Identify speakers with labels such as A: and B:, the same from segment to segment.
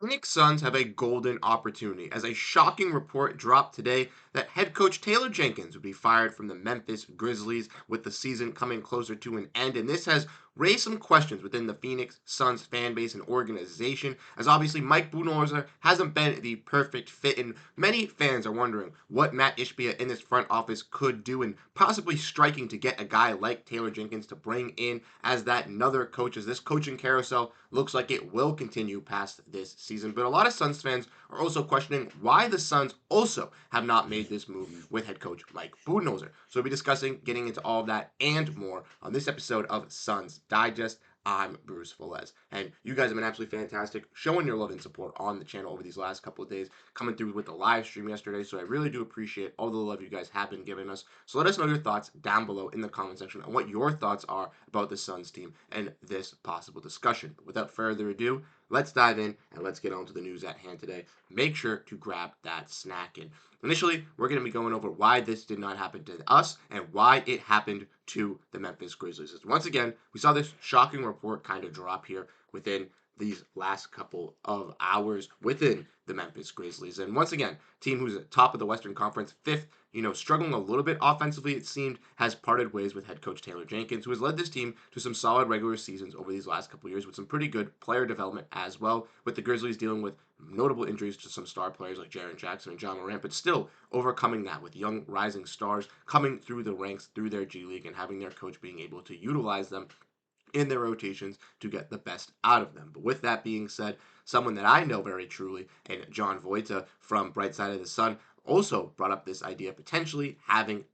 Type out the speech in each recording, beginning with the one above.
A: Phoenix Suns have a golden opportunity as a shocking report dropped today that head coach Taylor Jenkins would be fired from the Memphis Grizzlies with the season coming closer to an end. And this has raised some questions within the Phoenix Suns fan base and organization, as obviously Mike Budenholzer hasn't been the perfect fit. And many fans are wondering what Matt Ishbia in this front office could do, and possibly striking to get a guy like Taylor Jenkins to bring in as that another coach, as this coaching carousel looks like it will continue past this season. But a lot of Suns fans are also questioning why the Suns also have not made this move with head coach Mike Budenholzer. So we'll be discussing, getting into all of that and more on this episode of Suns Digest. I'm Bruce Velez. And you guys have been absolutely fantastic, showing your love and support on the channel over these last couple of days, coming through with the live stream yesterday. So I really do appreciate all the love you guys have been giving us. So let us know your thoughts down below in the comment section on what your thoughts are about the Suns team and this possible discussion. But without further ado, let's dive in and let's get on to the news at hand today. Make sure to grab that snack. And initially, we're going to be going over why this did not happen to us and why it happened to the Memphis Grizzlies. As once again, we saw this shocking report kind of drop here within these last couple of hours within the Memphis Grizzlies. And once again, team who's at top of the Western Conference, fifth, struggling a little bit offensively, it seemed, has parted ways with head coach Taylor Jenkins, who has led this team to some solid regular seasons over these last couple of years with some pretty good player development as well, with the Grizzlies dealing with notable injuries to some star players like Jaren Jackson and John Morant, but still overcoming that with young rising stars coming through the ranks through their G League and having their coach being able to utilize them in their rotations to get the best out of them. But with that being said, someone that I know very truly, and John Voita from Bright Side of the Sun, also brought up this idea of potentially having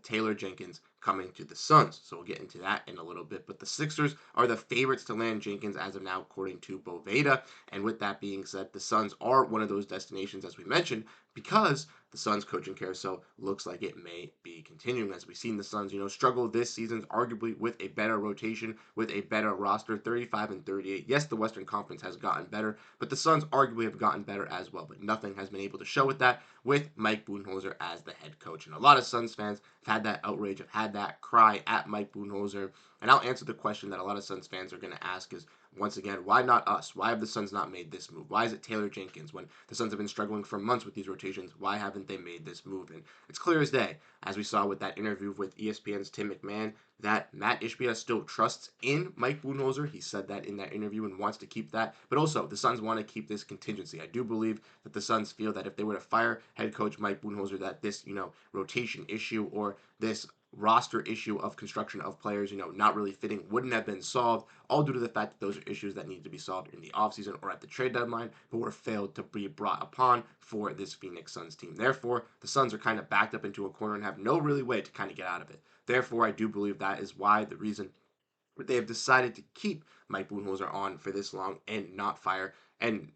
A: Taylor Jenkins coming to the Suns. So we'll get into that in a little bit. But the Sixers are the favorites to land Jenkins as of now, according to Boveda. And with that being said, the Suns are one of those destinations, as we mentioned, because the Suns coaching carousel looks like it may be continuing. As we've seen the Suns, struggle this season, arguably with a better rotation, with a better roster, 35 and 38. Yes, the Western Conference has gotten better, but the Suns arguably have gotten better as well. But nothing has been able to show with that with Mike Budenholzer as the head coach. And a lot of Suns fans have had that outrage, have had that cry at Mike Budenholzer. And I'll answer the question that a lot of Suns fans are going to ask is, once again, why not us? Why have the Suns not made this move? Why is it Taylor Jenkins when the Suns have been struggling for months with these rotations? Why haven't they made this move? And it's clear as day, as we saw with that interview with ESPN's Tim McMahon, that Matt Ishbia still trusts in Mike Budenholzer. He said that in that interview and wants to keep that. But also, the Suns want to keep this contingency. I do believe that the Suns feel that if they were to fire head coach Mike Budenholzer, that this, rotation issue or this roster issue of construction of players, not really fitting wouldn't have been solved, all due to the fact that those are issues that need to be solved in the offseason or at the trade deadline, but were failed to be brought upon for this Phoenix Suns team. Therefore, the Suns are kind of backed up into a corner and have no really way to kind of get out of it. Therefore, I do believe that is why the reason they have decided to keep Mike Budenholzer on for this long and not fire him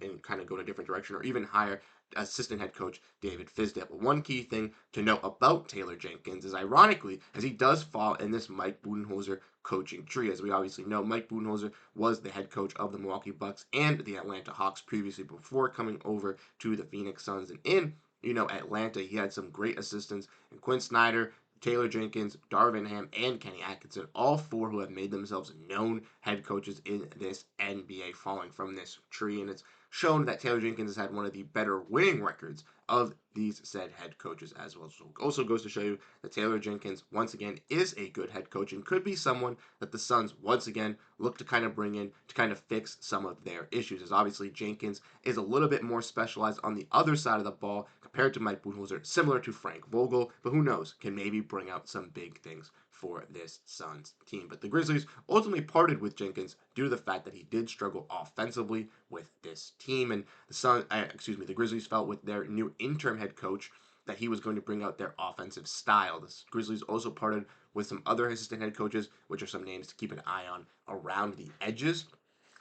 A: and kind of go in a different direction or even hire assistant head coach David Fizdale. But one key thing to note about Taylor Jenkins is, ironically, as he does fall in this Mike Budenholzer coaching tree. As we obviously know, Mike Budenholzer was the head coach of the Milwaukee Bucks and the Atlanta Hawks previously before coming over to the Phoenix Suns. And in Atlanta, he had some great assistants in Quinn Snyder, Taylor Jenkins, Darvin Ham, and Kenny Atkinson, all four who have made themselves known head coaches in this NBA, falling from this tree. And it's shown that Taylor Jenkins has had one of the better winning records of these said head coaches as well. So it also goes to show you that Taylor Jenkins, once again, is a good head coach and could be someone that the Suns, once again, look to kind of bring in to kind of fix some of their issues. As obviously Jenkins is a little bit more specialized on the other side of the ball compared to Mike Budenholzer, similar to Frank Vogel, but who knows, can maybe bring out some big things for this Suns team. But the Grizzlies ultimately parted with Jenkins due to the fact that he did struggle offensively with this team, and the Grizzlies felt with their new interim head coach that he was going to bring out their offensive style. The Grizzlies also parted with some other assistant head coaches, which are some names to keep an eye on around the edges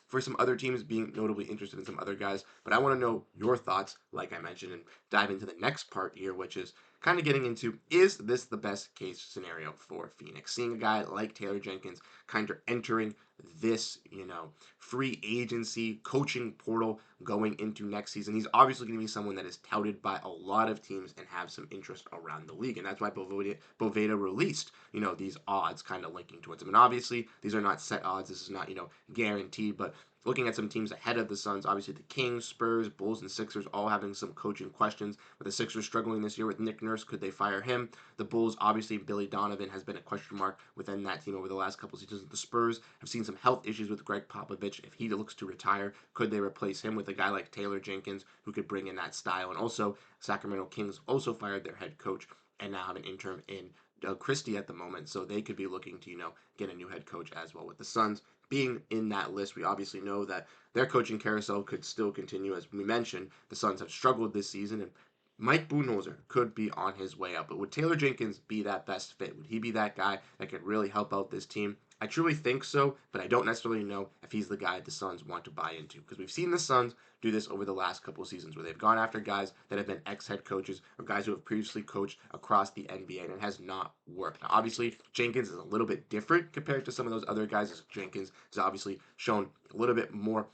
A: for some other teams being notably interested in some other guys. But I want to know your thoughts, like I mentioned, and dive into the next part here, which is kind of getting into, is this the best case scenario for Phoenix? Seeing a guy like Taylor Jenkins kind of entering this, free agency coaching portal going into next season. He's obviously going to be someone that is touted by a lot of teams and have some interest around the league. And that's why Boveda released, these odds kind of linking towards him. And obviously, these are not set odds. This is not, guaranteed, but Looking at some teams ahead of the Suns, obviously the Kings, Spurs, Bulls, and Sixers all having some coaching questions. With the Sixers struggling this year with Nick Nurse, could they fire him? The Bulls, obviously, Billy Donovan has been a question mark within that team over the last couple of seasons. The Spurs have seen some health issues with Greg Popovich. If he looks to retire, could they replace him with a guy like Taylor Jenkins who could bring in that style? And also, Sacramento Kings also fired their head coach and now have an interim in Doug Christie at the moment, so they could be looking to get a new head coach as well. With the Suns being in that list, we obviously know that their coaching carousel could still continue. As we mentioned, the Suns have struggled this season, and Mike Budenholzer could be on his way out. But would Taylor Jenkins be that best fit? Would he be that guy that could really help out this team? I truly think so, but I don't necessarily know if he's the guy the Suns want to buy into, because we've seen the Suns do this over the last couple of seasons where they've gone after guys that have been ex-head coaches or guys who have previously coached across the NBA, and it has not worked. Now, obviously, Jenkins is a little bit different compared to some of those other guys, as Jenkins has obviously shown a little bit more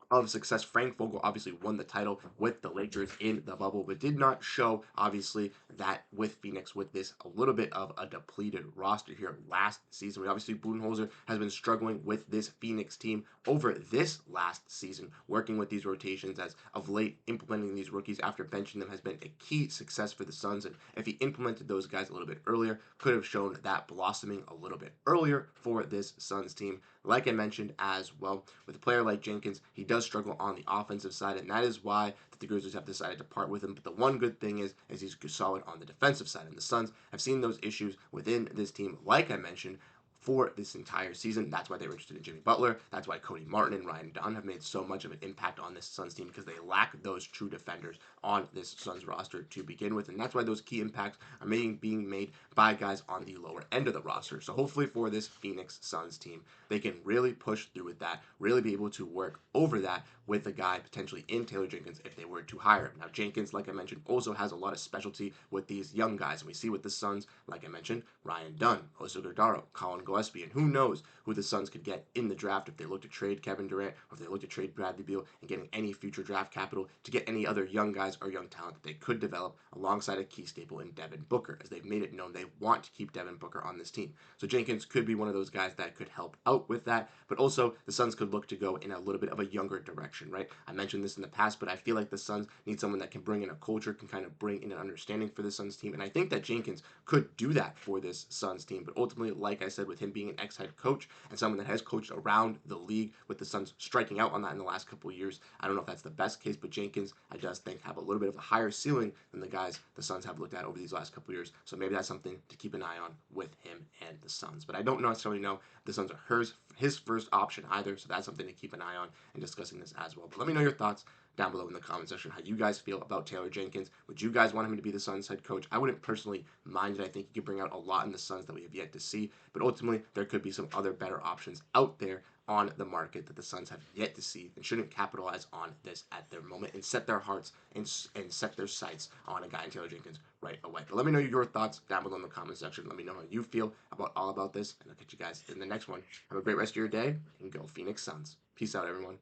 A: of success. Frank Vogel obviously won the title with the Lakers in the bubble, but did not show, obviously, that with Phoenix with this a little bit of a depleted roster here last season. We obviously, Budenholzer has been struggling with this Phoenix team over this last season, working with these rotations as of late, implementing these rookies after benching them has been a key success for the Suns. And if he implemented those guys a little bit earlier, could have shown that blossoming a little bit earlier for this Suns team. Like I mentioned as well, with a player like Jenkins, he does struggle on the offensive side, and that is why the Grizzlies have decided to part with him. But the one good thing is he's solid on the defensive side, and the Suns have seen those issues within this team, like I mentioned, for this entire season. That's why they were interested in Jimmy Butler. That's why Cody Martin and Ryan Dunn have made so much of an impact on this Suns team, because they lack those true defenders on this Suns roster to begin with. And that's why those key impacts are being made by guys on the lower end of the roster. So hopefully for this Phoenix Suns team, they can really push through with that, really be able to work over that with a guy potentially in Taylor Jenkins if they were to hire him. Now, Jenkins, like I mentioned, also has a lot of specialty with these young guys. And we see with the Suns, like I mentioned, Ryan Dunn, Jose Gordaro, Colin Gillespie, and who knows who the Suns could get in the draft if they look to trade Kevin Durant or if they look to trade Bradley Beal and getting any future draft capital to get any other young guys or young talent that they could develop alongside a key staple in Devin Booker, as they've made it known they want to keep Devin Booker on this team. So Jenkins could be one of those guys that could help out with that, but also the Suns could look to go in a little bit of a younger direction, right? I mentioned this in the past, but I feel like the Suns need someone that can bring in a culture, can kind of bring in an understanding for the Suns team, and I think that Jenkins could do that for this Suns team. But ultimately, like I said, with him being an ex-head coach and someone that has coached around the league, with the Suns striking out on that in the last couple of years, I don't know if that's the best case, but Jenkins, I just think, have a little bit of a higher ceiling than the guys the Suns have looked at over these last couple of years. So maybe that's something to keep an eye on with him and the Suns. But I don't necessarily know if the Suns are his first option either, so that's something to keep an eye on and discussing this as well. But let me know your thoughts down below in the comment section, how you guys feel about Taylor Jenkins. Would you guys want him to be the Suns head coach? I wouldn't personally mind it. I think he could bring out a lot in the Suns that we have yet to see, but ultimately there could be some other better options out there on the market that the Suns have yet to see and shouldn't capitalize on this at their moment and set their hearts and set their sights on a guy in Taylor Jenkins right away. But let me know your thoughts down below in the comment section. Let me know how you feel about all about this, and I'll catch you guys in the next one. Have a great rest of your day, and go Phoenix Suns. Peace out, everyone.